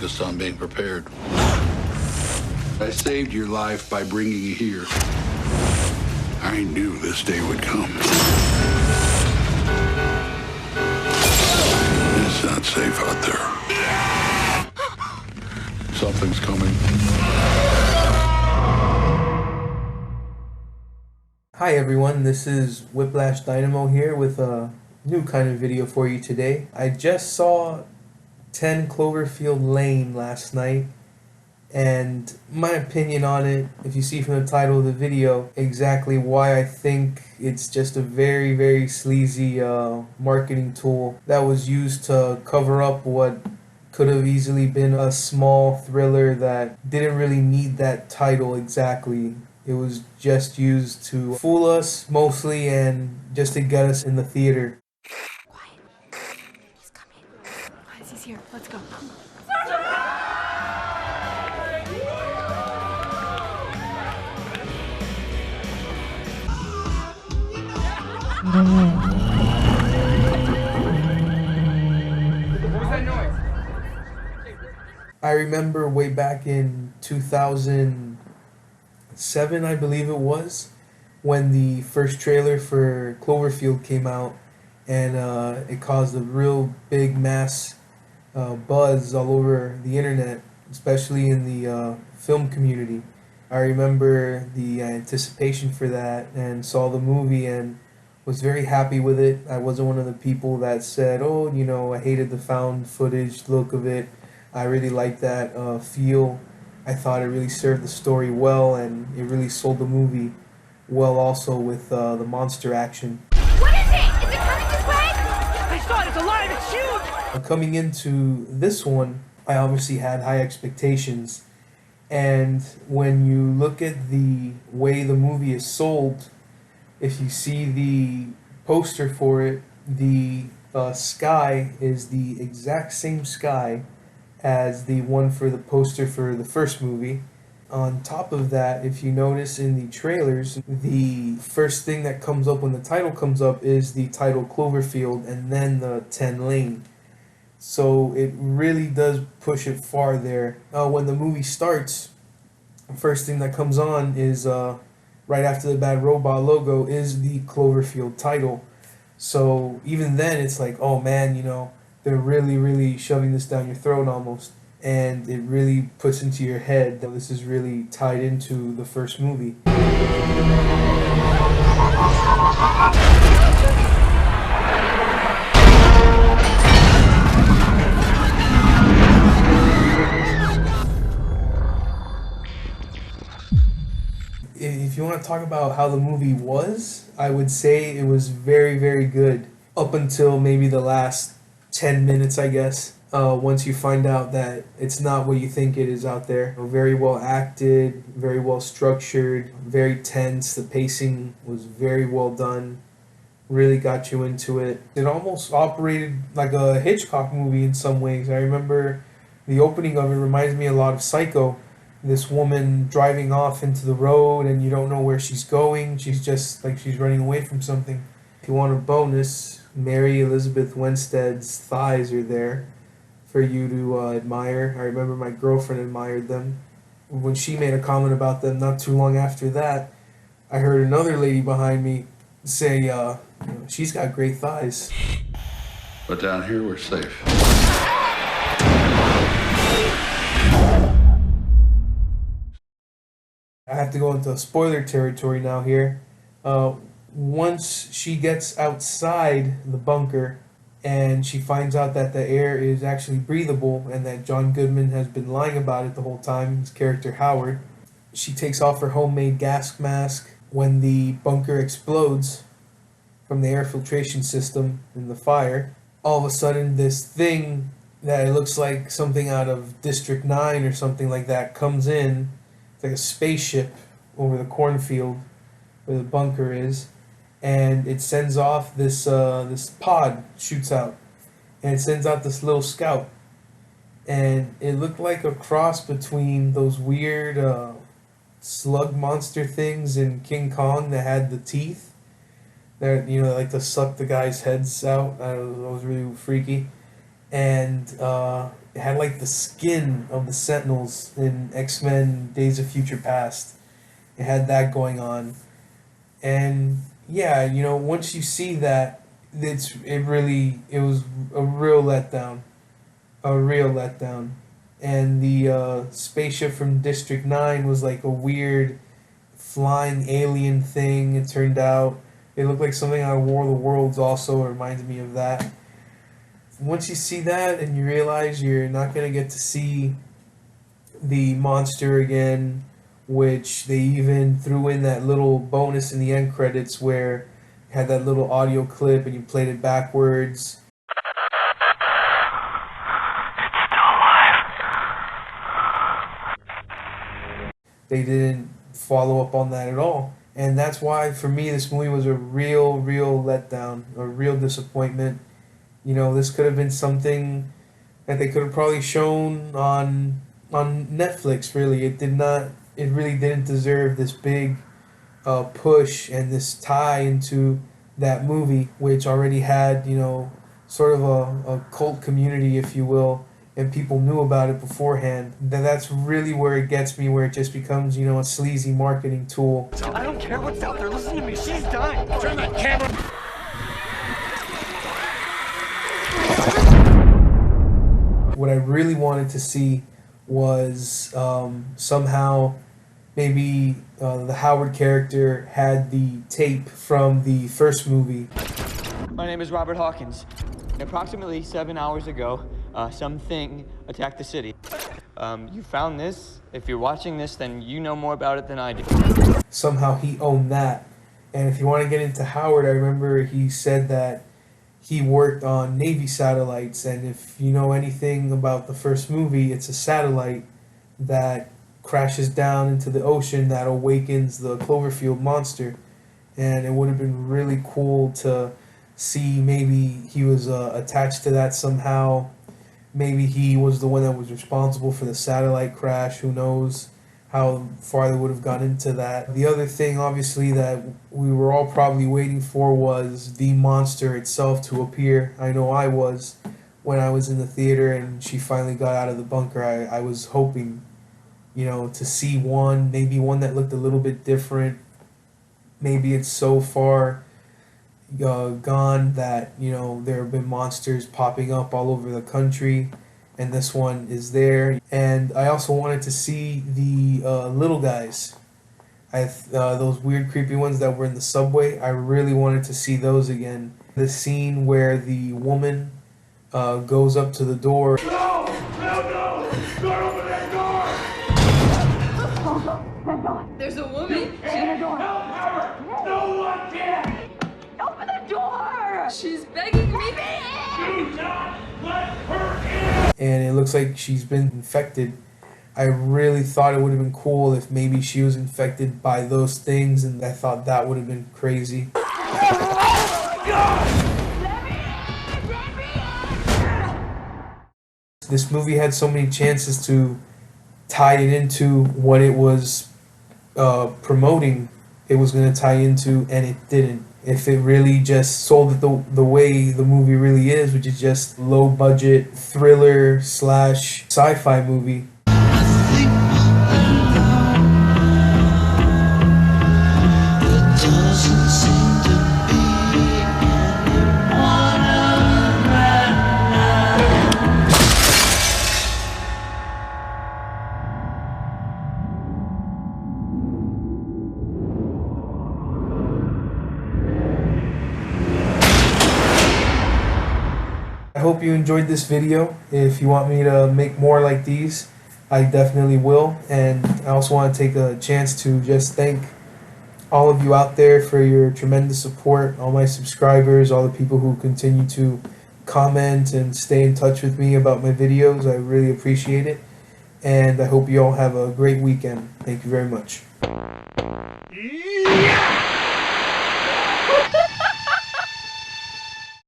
focused on being prepared. I saved your life by bringing you here. I knew this day would come. It's not safe out there. Something's coming. Hi everyone, this is Whiplash Dynamo here with a new kind of video for you today. I just saw 10 Cloverfield Lane last night, and my opinion on it, if you see from the title of the video, exactly why I think it's just a very, very sleazy marketing tool that was used to cover up what could have easily been a small thriller that didn't really need that title exactly. It was just used to fool us mostly and just to get us in the theater. Quiet. He's coming. Guys, he's here. Let's go. What was that noise? I remember way back in 2007, I believe it was, when the first trailer for Cloverfield came out, and it caused a real big mass buzz all over the internet, especially in the film community. I remember the anticipation for that and saw the movie and was very happy with it. I wasn't one of the people that said, oh, you know, I hated the found footage look of it. I really liked that feel. I thought it really served the story well, and it really sold the movie well also with the monster action. What is it? Is it coming this way? I saw it. It's alive. It's huge. Coming into this one, I obviously had high expectations. And when you look at the way the movie is sold, if you see the poster for it, the sky is the exact same sky as the one for the poster for the first movie. On top of that, if you notice in the trailers, the first thing that comes up when the title comes up is the title Cloverfield and then the 10 lane. So it really does push it far there. When the movie starts, the first thing that comes on is right after the Bad Robot logo is the Cloverfield title. So even then it's like, oh man, you know, they're really, really shoving this down your throat almost. And it really puts into your head that this is really tied into the first movie. If you want to talk about how the movie was, I would say it was very, very good. Up until maybe the last 10 minutes, I guess. Once you find out that it's not what you think it is out there. Very well acted, very well structured, very tense. The pacing was very well done. Really got you into it. It almost operated like a Hitchcock movie in some ways. I remember the opening of it reminds me a lot of Psycho. This woman driving off into the road and you don't know where she's going. She's just like she's running away from something. If you want a bonus, Mary Elizabeth Winstead's thighs are there for you to admire. I remember my girlfriend admired them. When she made a comment about them not too long after that, I heard another lady behind me say, you know, she's got great thighs. But down here, we're safe. I have to go into spoiler territory now here. Once she gets outside the bunker and she finds out that the air is actually breathable and that John Goodman has been lying about it the whole time, his character Howard, she takes off her homemade gas mask. When the bunker explodes from the air filtration system in the fire, all of a sudden this thing that it looks like something out of District 9 or something like that comes in. It's like a spaceship over the cornfield where the bunker is, and it sends off this this pod, shoots out, and it sends out this little scout, and it looked like a cross between those weird slug monster things in King Kong that had the teeth that, you know, like to suck the guy's heads out. That was really freaky. and it had like the skin of the Sentinels in X-Men Days of Future Past. It had that going on, and yeah, you know, once you see that, it was a real letdown, a real letdown. And the spaceship from District 9 was like a weird flying alien thing, it turned out. It looked like something out of War of the Worlds also, it reminds me of that. Once you see that and you realize you're not going to get to see the monster again, which they even threw in that little bonus in the end credits where you had that little audio clip and you played it backwards. They didn't follow up on that at all. And that's why, for me, this movie was a real letdown, a real disappointment. You know, this could have been something that they could have probably shown on Netflix, really. It really didn't deserve this big push and this tie into that movie, which already had, you know, sort of a cult community, if you will, and people knew about it beforehand. That's really where it gets me, where it just becomes, you know, a sleazy marketing tool. I don't care what's out there. Listen to me. She's dying. Turn that camera. What I really wanted to see was somehow maybe the Howard character had the tape from the first movie. My name is Robert Hawkins. Approximately 7 hours ago, something attacked the city. You found this. If you're watching this, then you know more about it than I do. Somehow he owned that. And if you want to get into Howard, I remember he said that he worked on Navy satellites, and if you know anything about the first movie, it's a satellite that crashes down into the ocean that awakens the Cloverfield monster. And it would have been really cool to see maybe he was attached to that somehow. Maybe he was the one that was responsible for the satellite crash. Who knows how far they would have gone into that. The other thing, obviously, that we were all probably waiting for was the monster itself to appear. I know I was when I was in the theater and she finally got out of the bunker. I was hoping, you know, to see one, maybe one that looked a little bit different. Maybe it's so far gone that, you know, there have been monsters popping up all over the country, and this one is there. And I also wanted to see the little guys, those weird creepy ones that were in the subway. I really wanted to see those again. The scene where the woman goes up to the door. No! Don't open that door! There's a woman. She's in the door. Help her! No one can! Open the door! She's begging me. Do not let her in! And it looks like she's been infected. I really thought it would have been cool if maybe she was infected by those things, and I thought that would have been crazy. This movie had so many chances to tie it into what it was promoting it was going to tie into, and it didn't. If it really just sold it the way the movie really is, which is just low budget thriller / sci-fi movie. I hope you enjoyed this video. If you want me to make more like these, I definitely will. And I also want to take a chance to just thank all of you out there for your tremendous support, all my subscribers, all the people who continue to comment and stay in touch with me about my videos. I really appreciate it. And I hope you all have a great weekend. Thank you very much. Yeah!